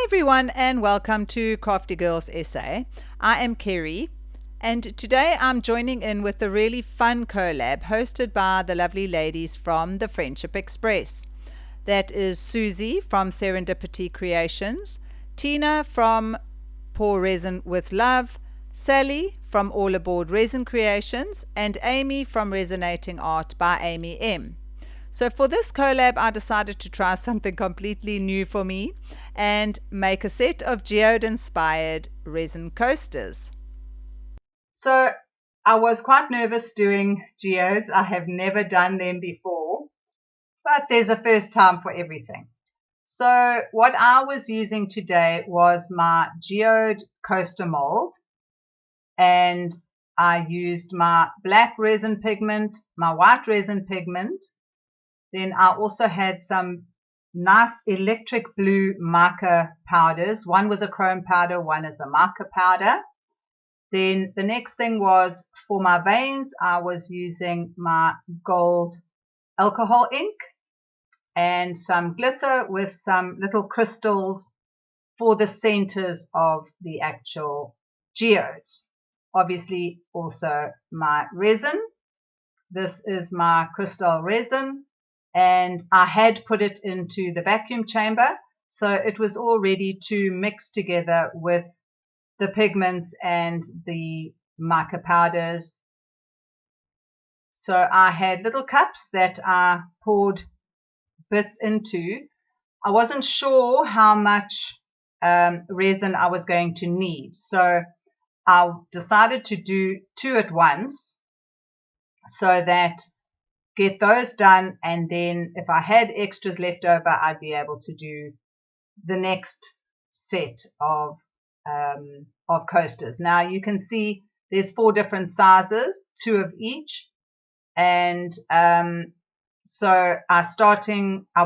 Hi everyone and welcome to CraftyGirlzSA. I am Kerry and today I'm joining in with a really fun collab hosted by the lovely ladies from the Friendship Express. That is Susie from Serendipity-Creations, Tina from Pour Resin with Love, Sally from All Aboard Resin Creations, and Amy from Resonating Art by Amy M. So for this collab, I decided to try something completely new for me and make a set of geode-inspired resin coasters. So I was quite nervous doing geodes. I have never done them before, but there's a first time for everything. So what I was using today was my geode coaster mold, and I used my black resin pigment, my white resin pigment. Then I also had some nice electric blue marker powders. One was a chrome powder, one is a marker powder. Then the next thing was for my veins, I was using my gold alcohol ink and some glitter with some little crystals for the centers of the actual geodes. Obviously also my resin. This is my crystal resin, and I had put it into the vacuum chamber, so it was all ready to mix together with the pigments and the marker powders. So I had little cups that I poured bits into. I wasn't sure how much resin I was going to need, so I decided to do 2 at once so that get those done, and then if I had extras left over, I'd be able to do the next set of coasters. Now you can see there's 4 different sizes, 2 of each, and so I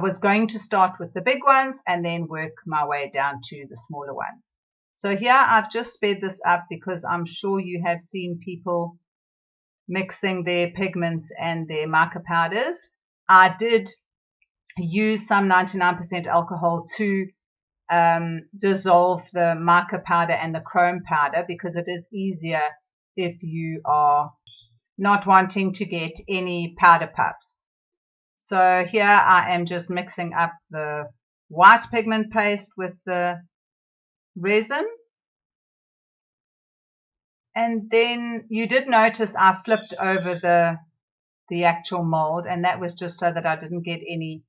was going to start with the big ones and then work my way down to the smaller ones. So here I've just sped this up because I'm sure you have seen people mixing their pigments and their marker powders. I did use some 99% alcohol to dissolve the marker powder and the chrome powder because it is easier if you are not wanting to get any powder puffs. So here I am just mixing up the white pigment paste with the resin. And then you did notice I flipped over the actual mold, and that was just so that I didn't get any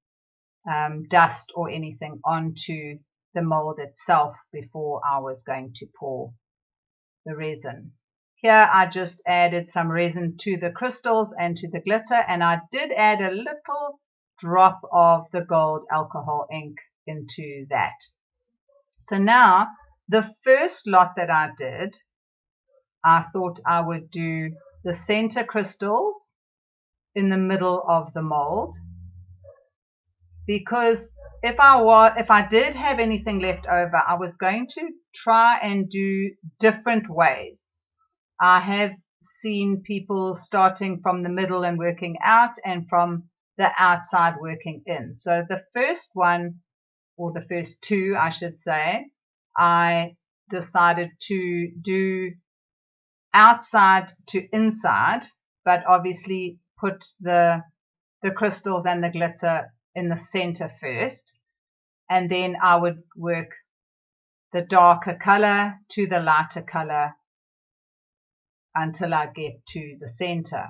dust or anything onto the mold itself before I was going to pour the resin. Here I just added some resin to the crystals and to the glitter, and I did add a little drop of the gold alcohol ink into that. So now the first lot that I did, I thought I would do the center crystals in the middle of the mold, because if I did have anything left over, I was going to try and do different ways. I have seen people starting from the middle and working out, and from the outside working in. So the first one, or the first 2 I should say, I decided to do outside to inside, but obviously put the crystals and the glitter in the center first, and then I would work the darker color to the lighter color until I get to the center.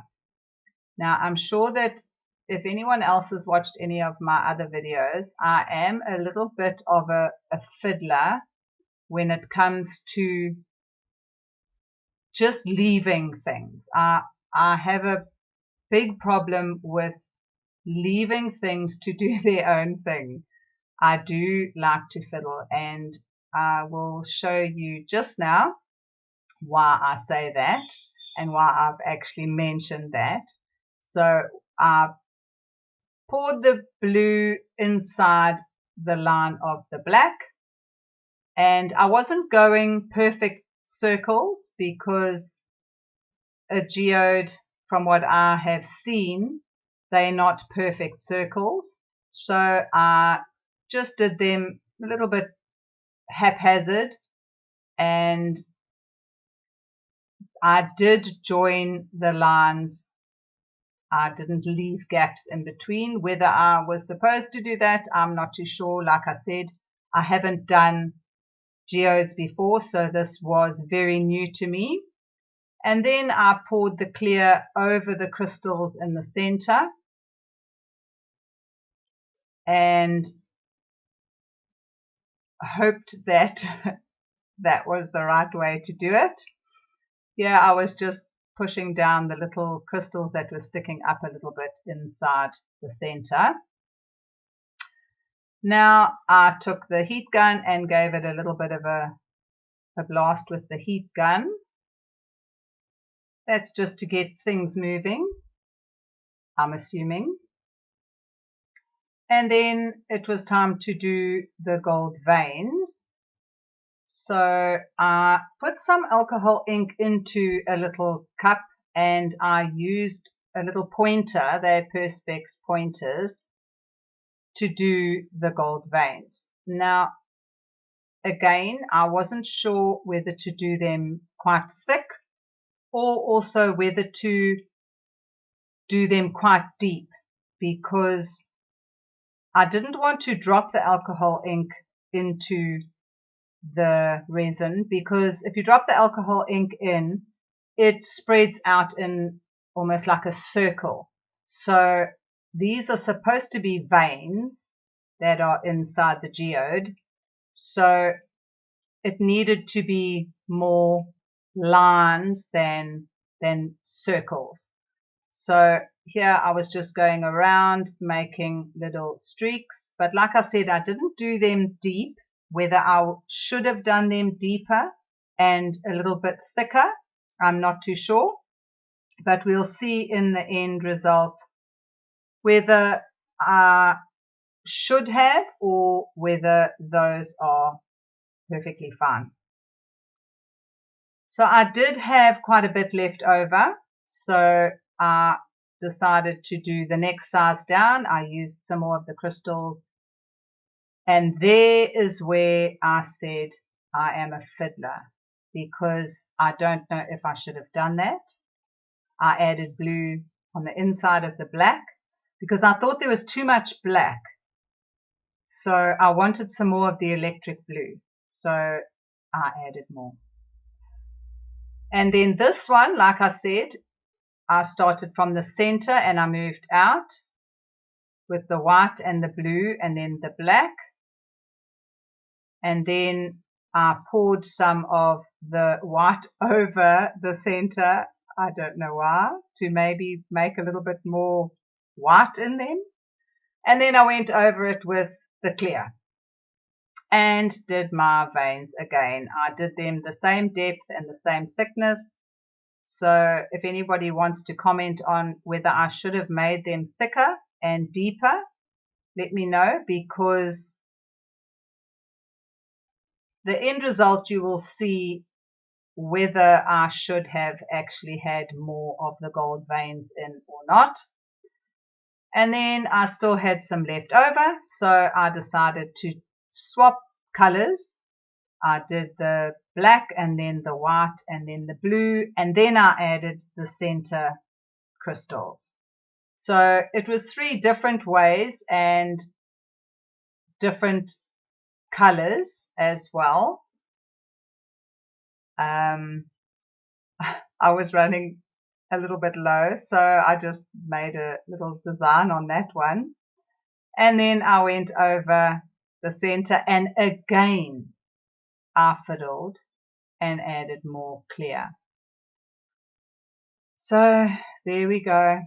Now I'm sure that if anyone else has watched any of my other videos, I am a little bit of a fiddler when it comes to just leaving things. I have a big problem with leaving things to do their own thing. I do like to fiddle, and I will show you just now why I say that and why I've actually mentioned that. So I poured the blue inside the line of the black, and I wasn't going perfect circles because a geode, from what I have seen, they're not perfect circles. So I just did them a little bit haphazard, and I did join the lines. I didn't leave gaps in between. Whether I was supposed to do that, I'm not too sure. Like I said, I haven't done geodes before, so this was very new to me. And then I poured the clear over the crystals in the center and hoped that that was the right way to do it. Yeah, I was just pushing down the little crystals that were sticking up a little bit inside the center. Now I took the heat gun and gave it a little bit of a blast with the heat gun. That's just to get things moving, I'm assuming. And then it was time to do the gold veins. So I put some alcohol ink into a little cup and I used a little pointer, they're Perspex pointers, to do the gold veins. Now, again, I wasn't sure whether to do them quite thick or also whether to do them quite deep, because I didn't want to drop the alcohol ink into the resin, because if you drop the alcohol ink in, it spreads out in almost like a circle. So these are supposed to be veins that are inside the geode. So it needed to be more lines than circles. So here I was just going around making little streaks, but like I said, I didn't do them deep. Whether I should have done them deeper and a little bit thicker, I'm not too sure, but we'll see in the end result whether I should have or whether those are perfectly fine. So I did have quite a bit left over, so I decided to do the next size down. I used some more of the crystals, and there is where I said I am a fiddler, because I don't know if I should have done that. I added blue on the inside of the black because I thought there was too much black, so I wanted some more of the electric blue, so I added more. And then this one, like I said, I started from the center and I moved out with the white and the blue and then the black. And then I poured some of the white over the center. I don't know why, to maybe make a little bit more white in them. And then I went over it with the clear and did my veins again. I did them the same depth and the same thickness. So if anybody wants to comment on whether I should have made them thicker and deeper, let me know, because the end result you will see whether I should have actually had more of the gold veins in or not. And then I still had some left over, so I decided to swap colors. I did the black and then the white and then the blue, and then I added the center crystals. So it was 3 different ways and different colors as well. I was running a little bit low, so I just made a little design on that one. And then I went over the center and again I fiddled and added more clear. So there we go.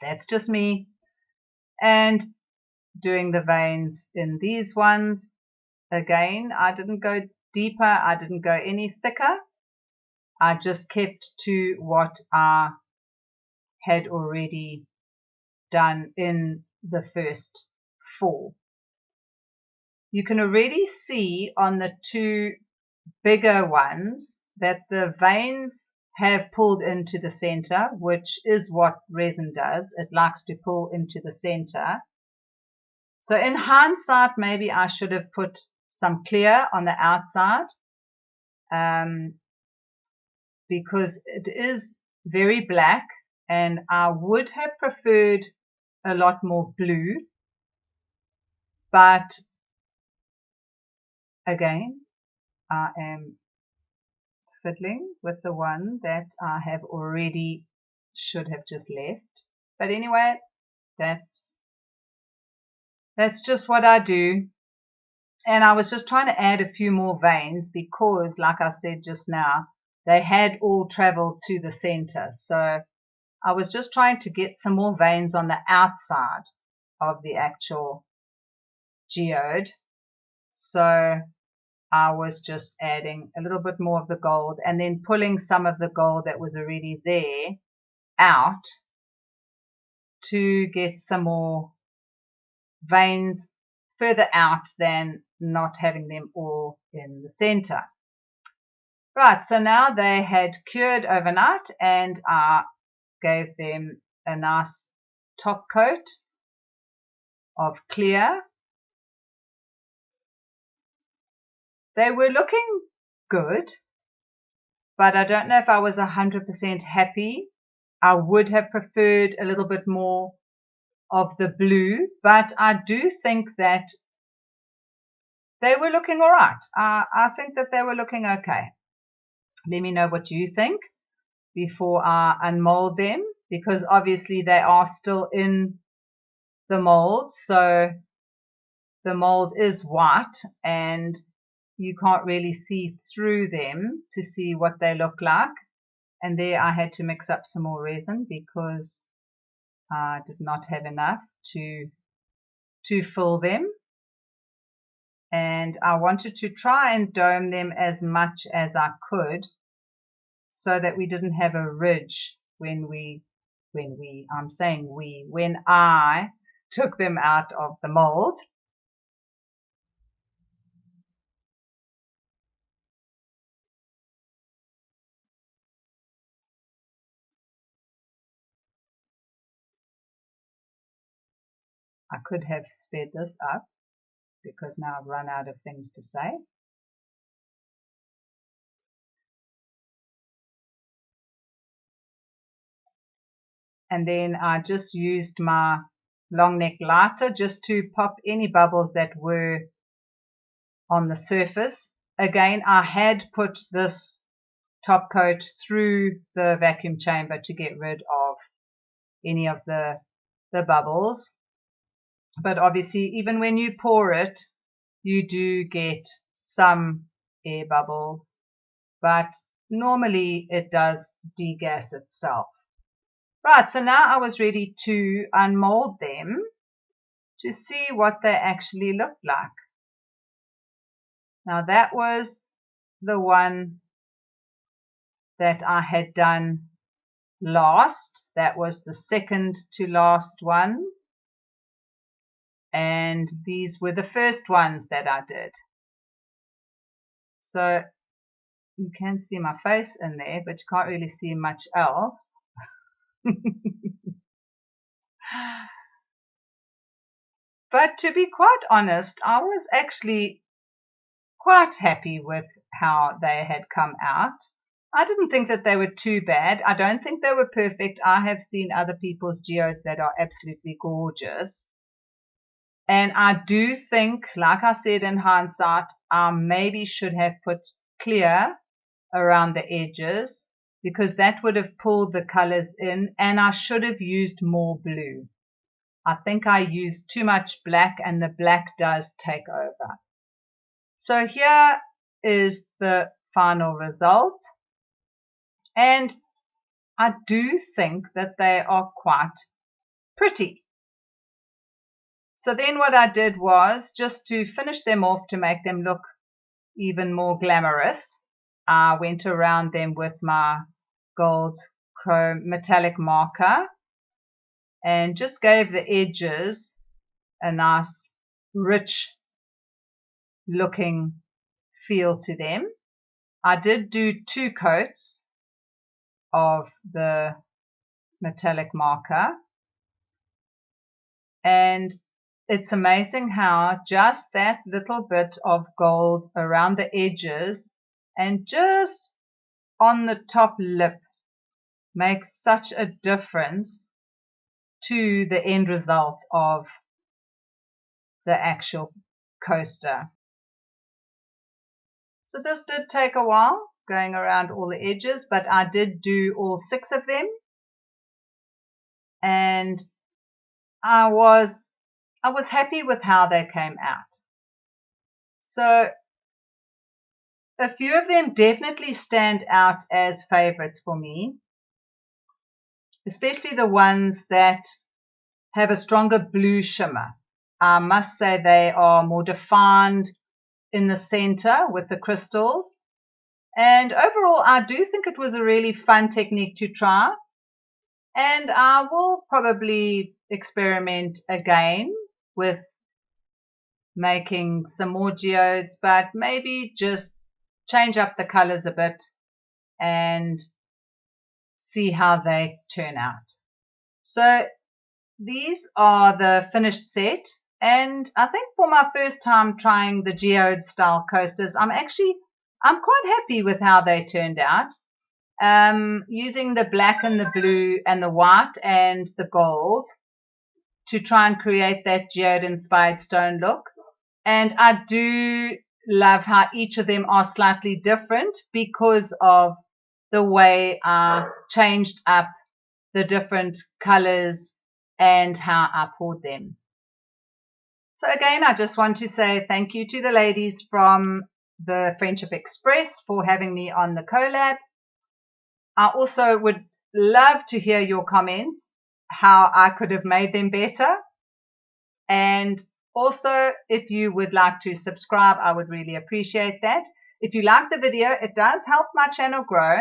That's just me. And doing the veins in these ones, again, I didn't go deeper, I didn't go any thicker. I just kept to what I had already done in the first 4. You can already see on the 2 bigger ones that the veins have pulled into the center, which is what resin does. It likes to pull into the center. So in hindsight, maybe I should have put some clear on the outside because it is very black and I would have preferred a lot more blue, but again I am fiddling with the one that I have already should have just left. But anyway, that's just what I do. And I was just trying to add a few more veins because, like I said just now, they had all traveled to the center. So I was just trying to get some more veins on the outside of the actual geode. So I was just adding a little bit more of the gold and then pulling some of the gold that was already there out to get some more veins further out than not having them all in the center. Right, so now they had cured overnight and I gave them a nice top coat of clear. They were looking good, but I don't know if I was 100% happy. I would have preferred a little bit more of the blue, but I do think that they were looking all right. I think that they were looking okay. Let me know what you think before I unmold them, because obviously they are still in the mold, so the mold is white and you can't really see through them to see what they look like. And there I had to mix up some more resin because I did not have enough to fill them, and I wanted to try and dome them as much as I could so that we didn't have a ridge when I took them out of the mold. I could have sped this up because now I've run out of things to say. And then I just used my long neck lighter just to pop any bubbles that were on the surface. Again, I had put this top coat through the vacuum chamber to get rid of any of the bubbles. But obviously, even when you pour it, you do get some air bubbles, but normally it does degas itself. Right, so now I was ready to unmold them to see what they actually looked like. Now that was the one that I had done last. That was the second to last one. And these were the first ones that I did. So you can see my face in there, but you can't really see much else. But to be quite honest, I was actually quite happy with how they had come out. I didn't think that they were too bad. I don't think they were perfect. I have seen other people's geodes that are absolutely gorgeous. And I do think, like I said in hindsight, I maybe should have put clear around the edges because that would have pulled the colors in, and I should have used more blue. I think I used too much black and the black does take over. So here is the final result, and I do think that they are quite pretty. So then what I did was, just to finish them off to make them look even more glamorous, I went around them with my gold chrome metallic marker and just gave the edges a nice rich looking feel to them. I did do 2 coats of the metallic marker, and it's amazing how just that little bit of gold around the edges and just on the top lip makes such a difference to the end result of the actual coaster. So this did take a while going around all the edges, but I did do all 6 of them, and I was happy with how they came out. So a few of them definitely stand out as favorites for me, especially the ones that have a stronger blue shimmer. I must say they are more defined in the center with the crystals. And overall, I do think it was a really fun technique to try. And I will probably experiment again with making some more geodes, but maybe just change up the colors a bit and see how they turn out. So these are the finished set, and I think for my first time trying the geode style coasters, I'm quite happy with how they turned out. Using the black and the blue and the white and the gold to try and create that geode inspired stone look. And I do love how each of them are slightly different because of the way I changed up the different colors and how I poured them. So again, I just want to say thank you to the ladies from the Friendship Express for having me on the collab. I also would love to hear your comments, how I could have made them better. And also, if you would like to subscribe, I would really appreciate that. If you like the video, it does help my channel grow.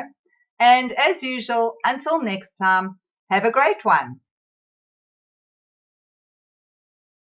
And as usual, until next time, have a great one.